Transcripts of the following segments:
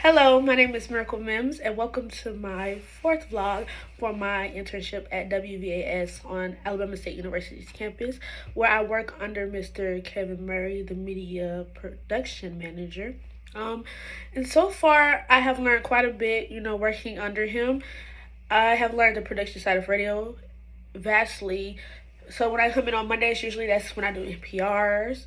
Hello, my name is Miracle Mims, and welcome to my fourth vlog for my internship at WVAS on Alabama State University's campus, where I work under Mr. Kevin Murray, the media production manager. And so far, I have learned quite a bit, working under him. I have learned the production side of radio vastly. So when I come in on Mondays, usually that's when I do NPRs,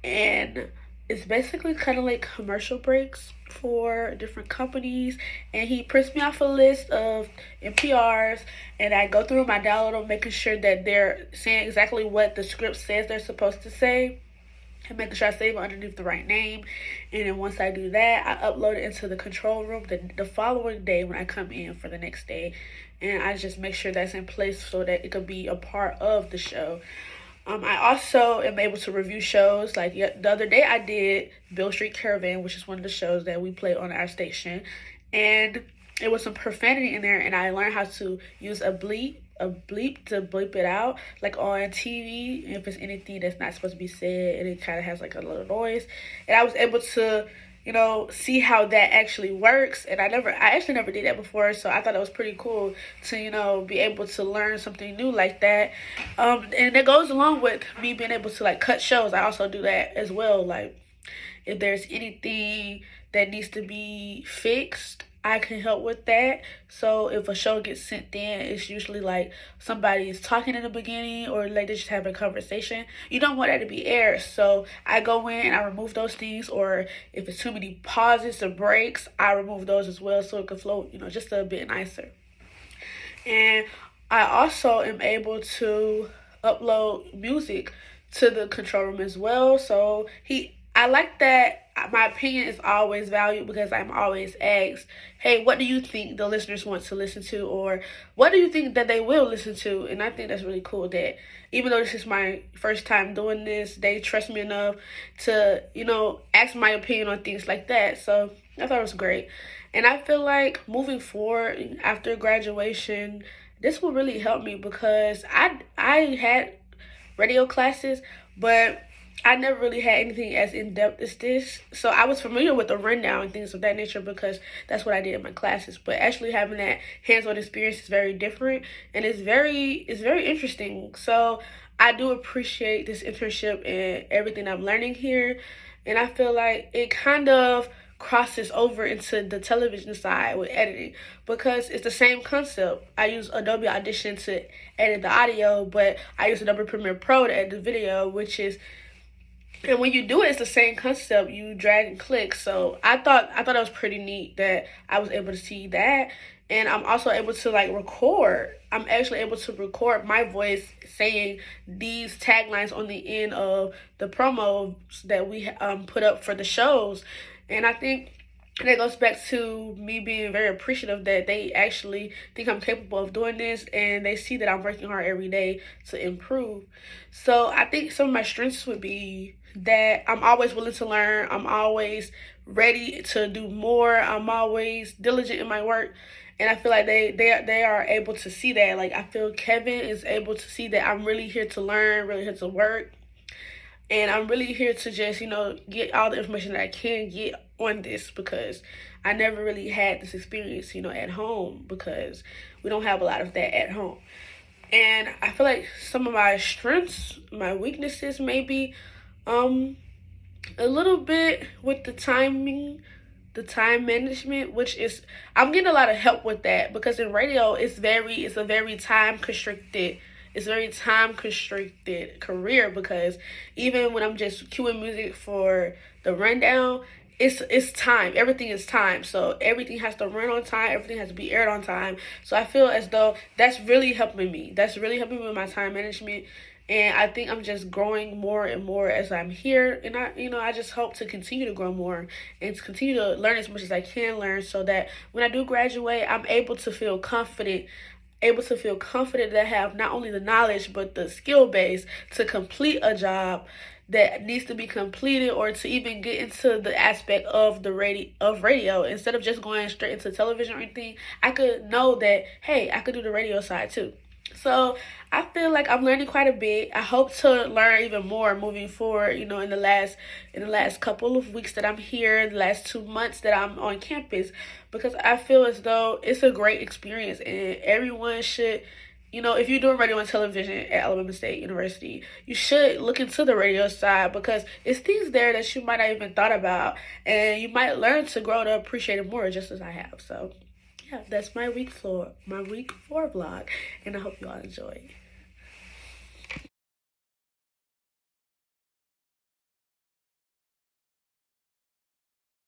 and it's basically kind of like commercial breaks for different companies. And he prints me off a list of NPRs, and I go through them, I download them, making sure that they're saying exactly what the script says they're supposed to say, and making sure I save it underneath the right name. And then once I do that, I upload it into the control room the following day when I come in for the next day. And I just make sure that's in place so that it could be a part of the show. I also am able to review shows. Like the other day I did Beale Street Caravan, which is one of the shows that we play on our station. And it was some profanity in there, and I learned how to use a bleep to bleep it out, like on TV, if it's anything that's not supposed to be said, and it kind of has like a little noise. And I was able to see how that actually works. And I actually never did that before, so I thought it was pretty cool to, be able to learn something new like that. And it goes along with me being able to like cut shows. I also do that as well. Like if there's anything that needs to be fixed, I can help with that. So if a show gets sent in, it's usually like somebody is talking in the beginning, or like they're just having a conversation. You don't want that to be aired. So I go in and I remove those things, or if it's too many pauses or breaks, I remove those as well so it can flow, just a bit nicer. And I also am able to upload music to the control room as well. So I like that my opinion is always valued, because I'm always asked, hey, what do you think the listeners want to listen to, or what do you think that they will listen to? And I think that's really cool that even though this is my first time doing this, they trust me enough to, ask my opinion on things like that. So I thought it was great. And I feel like moving forward after graduation, this will really help me, because I had radio classes, but I never really had anything as in-depth as this. So I was familiar with the rundown and things of that nature, because that's what I did in my classes. But actually having that hands-on experience is very different, and it's very interesting. So I do appreciate this internship and everything I'm learning here. And I feel like it kind of crosses over into the television side with editing, because it's the same concept. I use Adobe Audition to edit the audio, but I use Adobe Premiere Pro to edit the video, and when you do it, it's the same concept. You drag and click. So I thought it was pretty neat that I was able to see that. And I'm also able to like record. I'm actually able to record my voice saying these taglines on the end of the promos that we put up for the shows. And I think that goes back to me being very appreciative that they actually think I'm capable of doing this, and they see that I'm working hard every day to improve. So I think some of my strengths would be that I'm always willing to learn. I'm always ready to do more. I'm always diligent in my work. And I feel like they are able to see that. Like I feel Kevin is able to see that I'm really here to learn, really here to work. And I'm really here to just, get all the information that I can get on this, because I never really had this experience, at home, because we don't have a lot of that at home. And I feel like some of my strengths, my weaknesses, maybe a little bit with the timing, the time management, which is, I'm getting a lot of help with that, because in radio, it's a very time constricted career, because even when I'm just cueing music for the rundown, it's time. Everything is time. So everything has to run on time. Everything has to be aired on time. So I feel as though that's really helping me. That's really helping me with my time management. And I think I'm just growing more and more as I'm here. And I just hope to continue to grow more and to continue to learn as much as I can learn, so that when I do graduate, I'm able to feel confident that I have not only the knowledge but the skill base to complete a job that needs to be completed, or to even get into the aspect of the radio instead of just going straight into television or anything. I could know that, hey, I could do the radio side too. So I feel like I'm learning quite a bit. I hope to learn even more moving forward. In the last couple of weeks that I'm here, the last 2 months that I'm on campus, because I feel as though it's a great experience and everyone should. If you're doing radio and television at Alabama State University, you should look into the radio side because it's things there that you might not even thought about, and you might learn to grow to appreciate it more, just as I have. So yeah, that's my week 4 vlog, and I hope you all enjoy.